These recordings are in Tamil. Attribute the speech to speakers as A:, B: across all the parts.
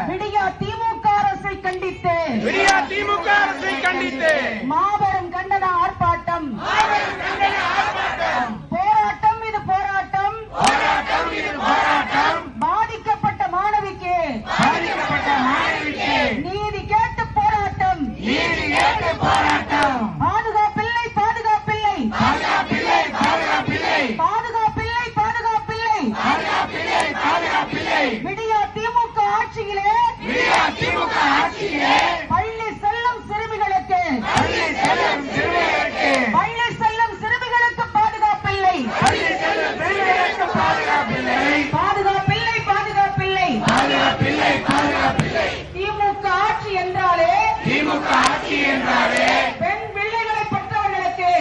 A: விடியா திமுக அரசை கண்டித்து மாபெரும் கண்டன ஆர்ப்பாட்டம். போராட்டம் இது போராட்டம். பாதிக்கப்பட்ட மாணவிக்கு நீதி கேட்டு போராட்டம். பாதுகாப்பில்லை பாதுகாப்பில்லை பாதுகாப்பில்லை. விடியா திமுக ஆட்சியிலே பள்ளி செல்லும் சிறுமிகளுக்கு பாதுகாப்பில்லை. திமுக ஆட்சி என்றாலே பெண் பிள்ளைகளை பெற்றவர்களுக்கு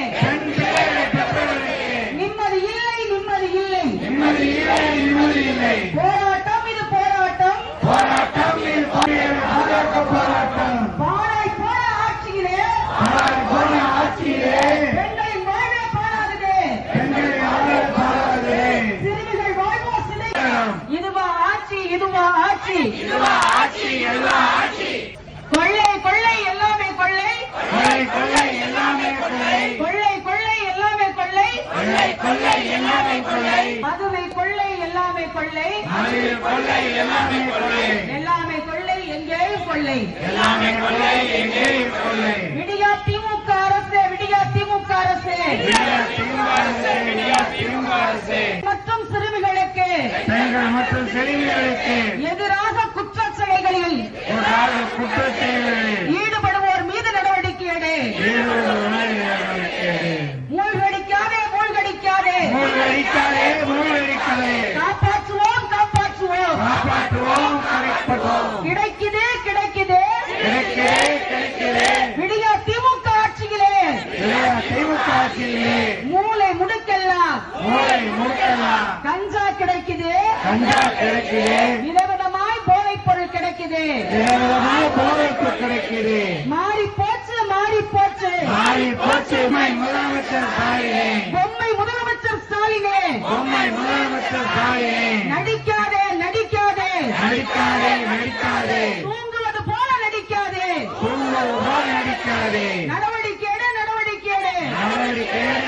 A: நிம்மதி இல்லை. போராட்டம் இது போராட்டம். பாராய் போன ஆட்சியிலே பெண்களின் வாழ்வே பாராதது. சிறுமிகள் வாழ்வோ சிலை. இதுவா ஆட்சி. கொள்ளை எல்லாமே கொள்ளை. மதுவை கொள்ளை எல்லாமே கொள்ளை. எங்கேயும் கொள்ளை. விடியா திமுக அரசே மற்றும் சிறுமிகளுக்கு எதிராக குற்ற செயல்களில் ஈடுபடுவோர் மீது நடவடிக்கை எடு. மூழ்கடிக்காதே. காப்பாற்றுவோம். கிடைக்குது. விடியா திமுக ஆட்சியிலே மூளை முடுக்கெல்லாம் கஞ்சா கிடைக்குது. விதவிதமாய் போதைப் பொருள் கிடைக்குது. மாறி போச்சு. பொம்மை முதலமைச்சர் ஸ்டாலினே. நடிக்காதே. தூங்குவது போல நடிக்காதே. நடவடிக்கை எடு.